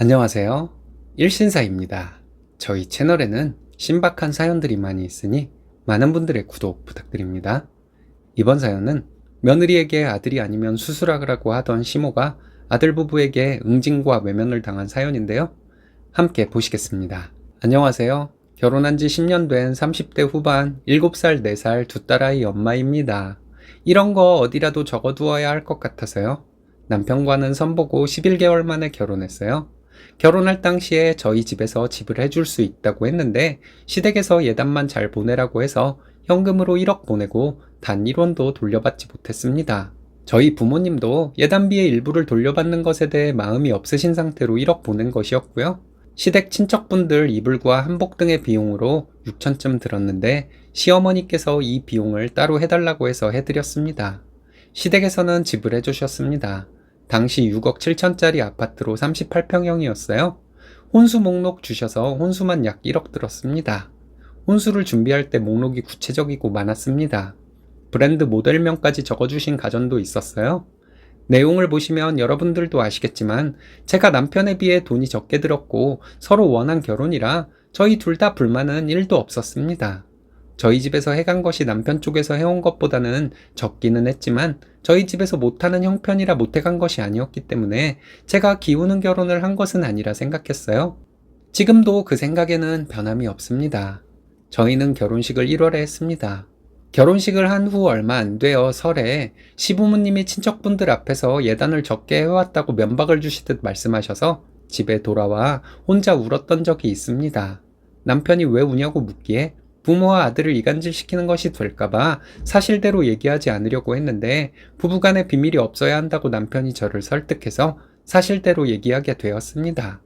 안녕하세요. 일신사입니다. 저희 채널에는 신박한 사연들이 많이 있으니 많은 분들의 구독 부탁드립니다. 이번 사연은 며느리에게 아들이 아니면 수술하라고 하던 시모가 아들 부부에게 응징과 외면을 당한 사연인데요. 함께 보시겠습니다. 안녕하세요. 결혼한 지 10년 된 30대 후반 7살, 4살 두 딸아이 엄마입니다. 이런 거 어디라도 적어두어야 할 것 같아서요. 남편과는 선보고 11개월 만에 결혼했어요. 결혼할 당시에 저희 집에서 집을 해줄 수 있다고 했는데 시댁에서 예단만 잘 보내라고 해서 현금으로 1억 보내고 단 1원도 돌려받지 못했습니다. 저희 부모님도 예단비의 일부를 돌려받는 것에 대해 마음이 없으신 상태로 1억 보낸 것이었고요. 시댁 친척분들 이불과 한복 등의 비용으로 6천쯤 들었는데 시어머니께서 이 비용을 따로 해달라고 해서 해드렸습니다. 시댁에서는 지불해 주셨습니다. 당시 6억 7천짜리 아파트로 38평형이었어요. 혼수 목록 주셔서 혼수만 약 1억 들었습니다. 혼수를 준비할 때 목록이 구체적이고 많았습니다. 브랜드 모델명까지 적어주신 가전도 있었어요. 내용을 보시면 여러분들도 아시겠지만 제가 남편에 비해 돈이 적게 들었고 서로 원한 결혼이라 저희 둘 다 불만은 1도 없었습니다. 저희 집에서 해간 것이 남편 쪽에서 해온 것보다는 적기는 했지만 저희 집에서 못하는 형편이라 못해간 것이 아니었기 때문에 제가 기우는 결혼을 한 것은 아니라 생각했어요. 지금도 그 생각에는 변함이 없습니다. 저희는 결혼식을 1월에 했습니다. 결혼식을 한 후 얼마 안 되어 설에 시부모님이 친척분들 앞에서 예단을 적게 해왔다고 면박을 주시듯 말씀하셔서 집에 돌아와 혼자 울었던 적이 있습니다. 남편이 왜 우냐고 묻기에 부모와 아들을 이간질시키는 것이 될까봐 사실대로 얘기하지 않으려고 했는데 부부간에 비밀이 없어야 한다고 남편이 저를 설득해서 사실대로 얘기하게 되었습니다.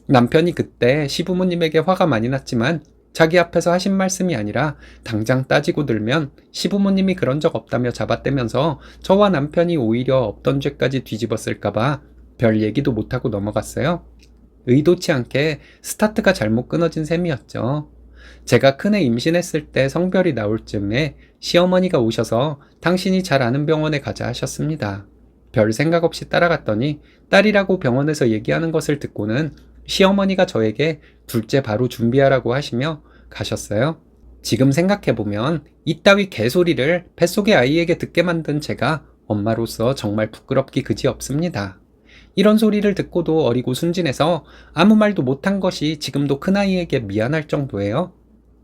남편이 그때 시부모님에게 화가 많이 났지만 자기 앞에서 하신 말씀이 아니라 당장 따지고 들면 시부모님이 그런 적 없다며 잡아떼면서 저와 남편이 오히려 없던 죄까지 뒤집었을까봐 별 얘기도 못하고 넘어갔어요. 의도치 않게 스타트가 잘못 끊어진 셈이었죠. 제가 큰애 임신했을 때 성별이 나올 즈음에 시어머니가 오셔서 당신이 잘 아는 병원에 가자 하셨습니다. 별 생각 없이 따라갔더니 딸이라고 병원에서 얘기하는 것을 듣고는 시어머니가 저에게 둘째 바로 준비하라고 하시며 가셨어요. 지금 생각해보면 이따위 개소리를 뱃속의 아이에게 듣게 만든 제가 엄마로서 정말 부끄럽기 그지없습니다. 이런 소리를 듣고도 어리고 순진해서 아무 말도 못한 것이 지금도 큰아이에게 미안할 정도예요.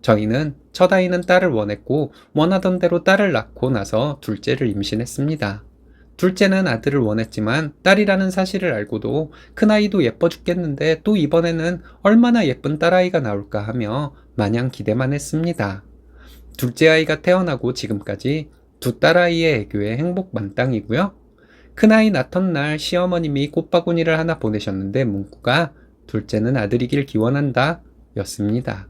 저희는 첫아이는 딸을 원했고 원하던 대로 딸을 낳고 나서 둘째를 임신했습니다. 둘째는 아들을 원했지만 딸이라는 사실을 알고도 큰아이도 예뻐 죽겠는데 또 이번에는 얼마나 예쁜 딸아이가 나올까 하며 마냥 기대만 했습니다. 둘째 아이가 태어나고 지금까지 두 딸아이의 애교에 행복 만땅이고요. 큰아이 낳던 날 시어머님이 꽃바구니를 하나 보내셨는데 문구가 둘째는 아들이길 기원한다 였습니다.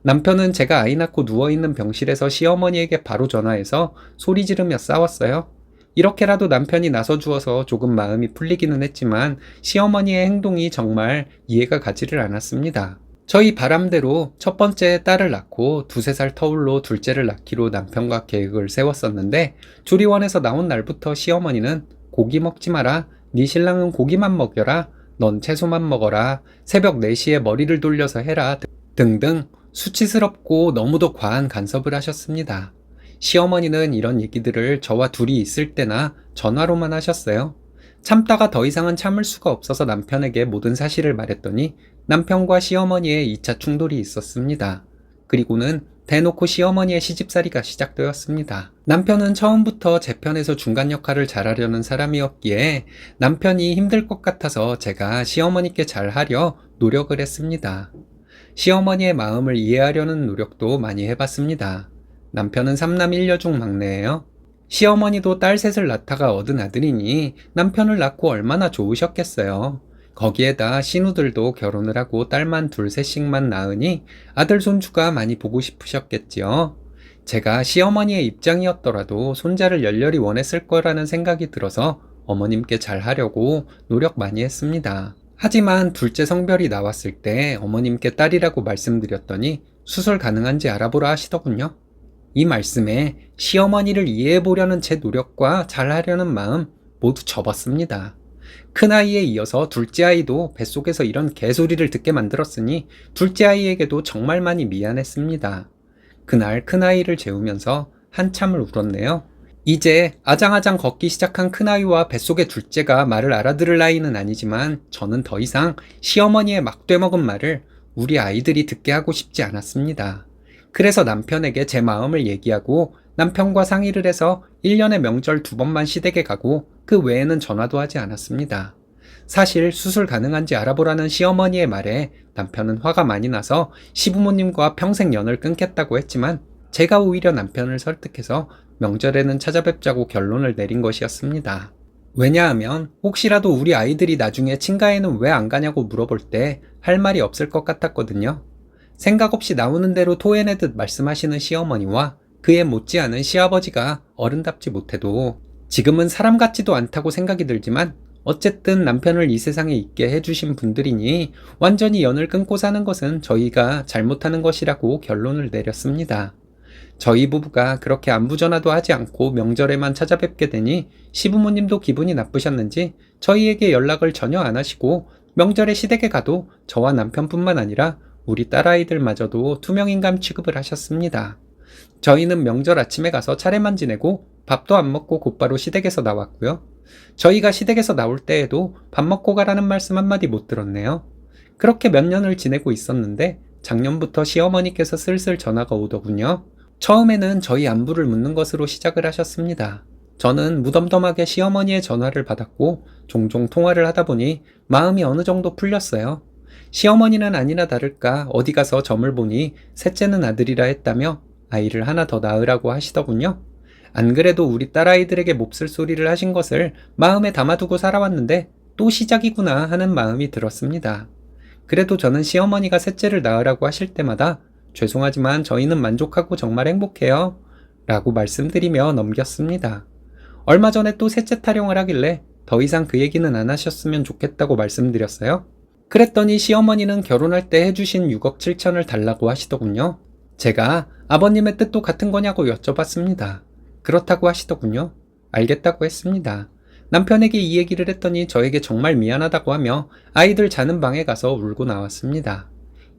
남편은 제가 아이 낳고 누워있는 병실에서 시어머니에게 바로 전화해서 소리 지르며 싸웠어요. 이렇게라도 남편이 나서주어서 조금 마음이 풀리기는 했지만 시어머니의 행동이 정말 이해가 가지를 않았습니다. 저희 바람대로 첫 번째 딸을 낳고 2~3살 터울로 둘째를 낳기로 남편과 계획을 세웠었는데 조리원에서 나온 날부터 시어머니는 고기 먹지 마라, 네 신랑은 고기만 먹여라, 넌 채소만 먹어라, 새벽 4시에 머리를 돌려서 해라 등등 수치스럽고 너무도 과한 간섭을 하셨습니다. 시어머니는 이런 얘기들을 저와 둘이 있을 때나 전화로만 하셨어요. 참다가 더 이상은 참을 수가 없어서 남편에게 모든 사실을 말했더니 남편과 시어머니의 2차 충돌이 있었습니다. 그리고는 대놓고 시어머니의 시집살이가 시작되었습니다. 남편은 처음부터 제 편에서 중간 역할을 잘하려는 사람이었기에 남편이 힘들 것 같아서 제가 시어머니께 잘하려 노력을 했습니다. 시어머니의 마음을 이해하려는 노력도 많이 해봤습니다. 남편은 3남 1녀 중 막내예요. 시어머니도 딸 셋을 낳다가 얻은 아들이니 남편을 낳고 얼마나 좋으셨겠어요. 거기에다 신우들도 결혼을 하고 딸만 2~3씩만 낳으니 아들 손주가 많이 보고 싶으셨겠지요. 제가 시어머니의 입장이었더라도 손자를 열렬히 원했을 거라는 생각이 들어서 어머님께 잘하려고 노력 많이 했습니다. 하지만 둘째 성별이 나왔을 때 어머님께 딸이라고 말씀드렸더니 수술 가능한지 알아보라 하시더군요. 이 말씀에 시어머니를 이해해보려는 제 노력과 잘하려는 마음 모두 접었습니다. 큰아이에 이어서 둘째 아이도 뱃속에서 이런 개소리를 듣게 만들었으니 둘째 아이에게도 정말 많이 미안했습니다. 그날 큰아이를 재우면서 한참을 울었네요. 이제 아장아장 걷기 시작한 큰아이와 뱃속의 둘째가 말을 알아들을 나이는 아니지만 저는 더 이상 시어머니의 막되먹은 말을 우리 아이들이 듣게 하고 싶지 않았습니다. 그래서 남편에게 제 마음을 얘기하고 남편과 상의를 해서 1년에 명절 2번만 시댁에 가고 그 외에는 전화도 하지 않았습니다. 사실 수술 가능한지 알아보라는 시어머니의 말에 남편은 화가 많이 나서 시부모님과 평생 연을 끊겠다고 했지만 제가 오히려 남편을 설득해서 명절에는 찾아뵙자고 결론을 내린 것이었습니다. 왜냐하면 혹시라도 우리 아이들이 나중에 친가에는 왜 안 가냐고 물어볼 때 할 말이 없을 것 같았거든요. 생각 없이 나오는 대로 토해내듯 말씀하시는 시어머니와 그에 못지않은 시아버지가 어른답지 못해도 지금은 사람 같지도 않다고 생각이 들지만 어쨌든 남편을 이 세상에 있게 해주신 분들이니 완전히 연을 끊고 사는 것은 저희가 잘못하는 것이라고 결론을 내렸습니다. 저희 부부가 그렇게 안부 전화도 하지 않고 명절에만 찾아뵙게 되니 시부모님도 기분이 나쁘셨는지 저희에게 연락을 전혀 안 하시고 명절에 시댁에 가도 저와 남편뿐만 아니라 우리 딸아이들마저도 투명인간 취급을 하셨습니다. 저희는 명절 아침에 가서 차례만 지내고 밥도 안 먹고 곧바로 시댁에서 나왔고요. 저희가 시댁에서 나올 때에도 밥 먹고 가라는 말씀 한마디 못 들었네요. 그렇게 몇 년을 지내고 있었는데 작년부터 시어머니께서 슬슬 전화가 오더군요. 처음에는 저희 안부를 묻는 것으로 시작을 하셨습니다. 저는 무덤덤하게 시어머니의 전화를 받았고 종종 통화를 하다 보니 마음이 어느 정도 풀렸어요. 시어머니는 아니나 다를까 어디 가서 점을 보니 셋째는 아들이라 했다며 아이를 하나 더 낳으라고 하시더군요. 안 그래도 우리 딸아이들에게 몹쓸 소리를 하신 것을 마음에 담아두고 살아왔는데 또 시작이구나 하는 마음이 들었습니다. 그래도 저는 시어머니가 셋째를 낳으라고 하실 때마다 죄송하지만 저희는 만족하고 정말 행복해요 라고 말씀드리며 넘겼습니다. 얼마 전에 또 셋째 타령을 하길래 더 이상 그 얘기는 안 하셨으면 좋겠다고 말씀드렸어요. 그랬더니 시어머니는 결혼할 때 해주신 6억 7천을 달라고 하시더군요. 제가 아버님의 뜻도 같은 거냐고 여쭤봤습니다. 그렇다고 하시더군요. 알겠다고 했습니다. 남편에게 이 얘기를 했더니 저에게 정말 미안하다고 하며 아이들 자는 방에 가서 울고 나왔습니다.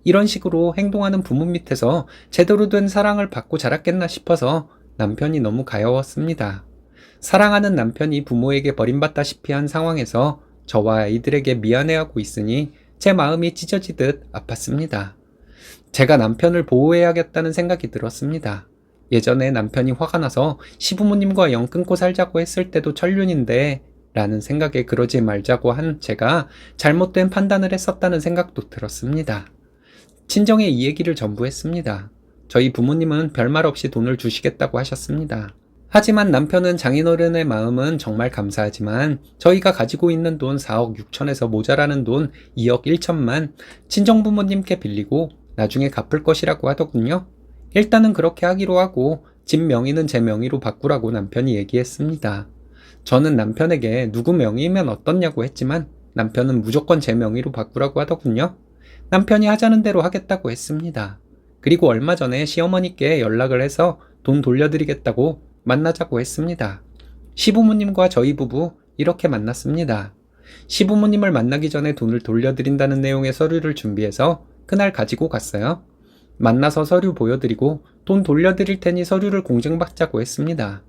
이런 식으로 행동하는 부모 밑에서 제대로 된 사랑을 받고 자랐겠나 싶어서 남편이 너무 가여웠습니다. 사랑하는 남편이 부모에게 버림받다시피 한 상황에서 저와 아이들에게 미안해하고 있으니 제 마음이 찢어지듯 아팠습니다. 제가 남편을 보호해야겠다는 생각이 들었습니다. 예전에 남편이 화가 나서 시부모님과 연 끊고 살자고 했을 때도 천륜인데 라는 생각에 그러지 말자고 한 제가 잘못된 판단을 했었다는 생각도 들었습니다. 친정에 이 얘기를 전부했습니다. 저희 부모님은 별말 없이 돈을 주시겠다고 하셨습니다. 하지만 남편은 장인어른의 마음은 정말 감사하지만 저희가 가지고 있는 돈 4억 6천에서 모자라는 돈 2억 1천만 친정부모님께 빌리고 나중에 갚을 것이라고 하더군요. 일단은 그렇게 하기로 하고 집 명의는 제 명의로 바꾸라고 남편이 얘기했습니다. 저는 남편에게 누구 명의면 어떻냐고 했지만 남편은 무조건 제 명의로 바꾸라고 하더군요. 남편이 하자는 대로 하겠다고 했습니다. 그리고 얼마 전에 시어머니께 연락을 해서 돈 돌려드리겠다고 만나자고 했습니다. 시부모님과 저희 부부 이렇게 만났습니다. 시부모님을 만나기 전에 돈을 돌려드린다는 내용의 서류를 준비해서 그날 가지고 갔어요. 만나서 서류 보여드리고 돈 돌려드릴 테니 서류를 공증받자고 했습니다.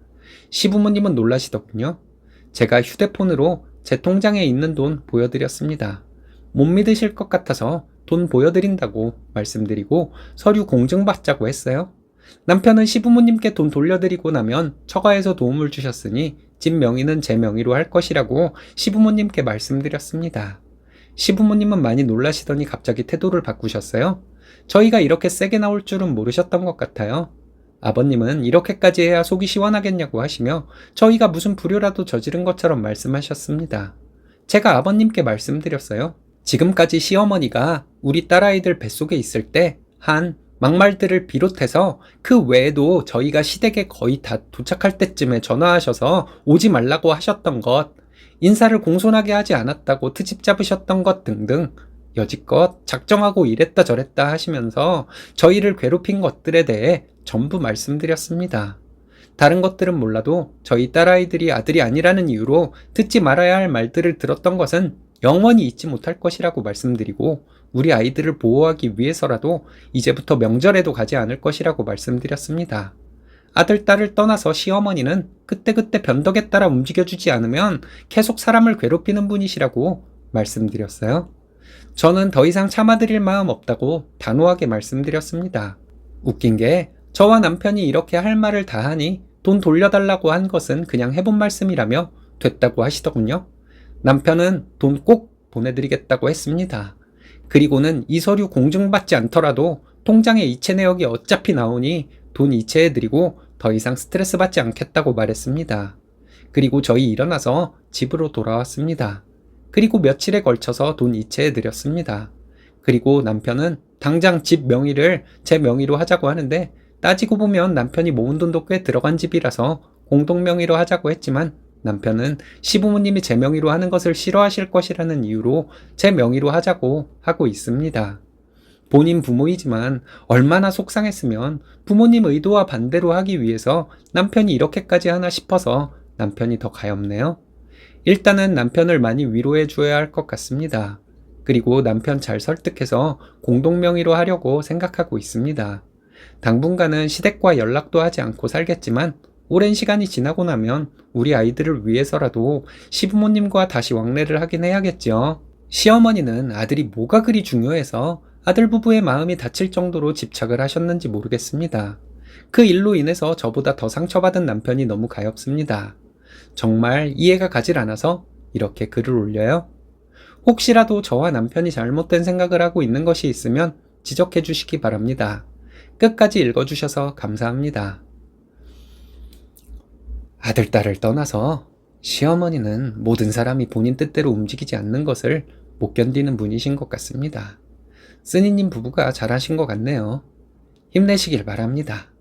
시부모님은 놀라시더군요. 제가 휴대폰으로 제 통장에 있는 돈 보여드렸습니다. 못 믿으실 것 같아서 돈 보여드린다고 말씀드리고 서류 공증받자고 했어요. 남편은 시부모님께 돈 돌려드리고 나면 처가에서 도움을 주셨으니 집 명의는 제 명의로 할 것이라고 시부모님께 말씀드렸습니다. 시부모님은 많이 놀라시더니 갑자기 태도를 바꾸셨어요. 저희가 이렇게 세게 나올 줄은 모르셨던 것 같아요. 아버님은 이렇게까지 해야 속이 시원하겠냐고 하시며 저희가 무슨 불효라도 저지른 것처럼 말씀하셨습니다. 제가 아버님께 말씀드렸어요. 지금까지 시어머니가 우리 딸아이들 뱃속에 있을 때 한 막말들을 비롯해서 그 외에도 저희가 시댁에 거의 다 도착할 때쯤에 전화하셔서 오지 말라고 하셨던 것, 인사를 공손하게 하지 않았다고 트집 잡으셨던 것 등등 여지껏 작정하고 이랬다 저랬다 하시면서 저희를 괴롭힌 것들에 대해 전부 말씀드렸습니다. 다른 것들은 몰라도 저희 딸아이들이 아들이 아니라는 이유로 듣지 말아야 할 말들을 들었던 것은 영원히 잊지 못할 것이라고 말씀드리고 우리 아이들을 보호하기 위해서라도 이제부터 명절에도 가지 않을 것이라고 말씀드렸습니다. 아들, 딸을 떠나서 시어머니는 그때그때 변덕에 따라 움직여주지 않으면 계속 사람을 괴롭히는 분이시라고 말씀드렸어요. 저는 더 이상 참아드릴 마음 없다고 단호하게 말씀드렸습니다. 웃긴 게 저와 남편이 이렇게 할 말을 다 하니 돈 돌려달라고 한 것은 그냥 해본 말씀이라며 됐다고 하시더군요. 남편은 돈 꼭 보내드리겠다고 했습니다. 그리고는 이 서류 공증받지 않더라도 통장에 이체 내역이 어차피 나오니 돈 이체해드리고 더 이상 스트레스 받지 않겠다고 말했습니다. 그리고 저희 일어나서 집으로 돌아왔습니다. 그리고 며칠에 걸쳐서 돈 이체해드렸습니다. 그리고 남편은 당장 집 명의를 제 명의로 하자고 하는데 따지고 보면 남편이 모은 돈도 꽤 들어간 집이라서 공동 명의로 하자고 했지만 남편은 시부모님이 제 명의로 하는 것을 싫어하실 것이라는 이유로 제 명의로 하자고 하고 있습니다. 본인 부모이지만 얼마나 속상했으면 부모님 의도와 반대로 하기 위해서 남편이 이렇게까지 하나 싶어서 남편이 더 가엾네요. 일단은 남편을 많이 위로해 줘야 할 것 같습니다. 그리고 남편 잘 설득해서 공동명의로 하려고 생각하고 있습니다. 당분간은 시댁과 연락도 하지 않고 살겠지만 오랜 시간이 지나고 나면 우리 아이들을 위해서라도 시부모님과 다시 왕래를 하긴 해야겠죠. 시어머니는 아들이 뭐가 그리 중요해서 아들 부부의 마음이 다칠 정도로 집착을 하셨는지 모르겠습니다. 그 일로 인해서 저보다 더 상처받은 남편이 너무 가엾습니다. 정말 이해가 가질 않아서 이렇게 글을 올려요. 혹시라도 저와 남편이 잘못된 생각을 하고 있는 것이 있으면 지적해 주시기 바랍니다. 끝까지 읽어주셔서 감사합니다. 아들, 딸을 떠나서 시어머니는 모든 사람이 본인 뜻대로 움직이지 않는 것을 못 견디는 분이신 것 같습니다. 쓰니님 부부가 잘하신 것 같네요. 힘내시길 바랍니다.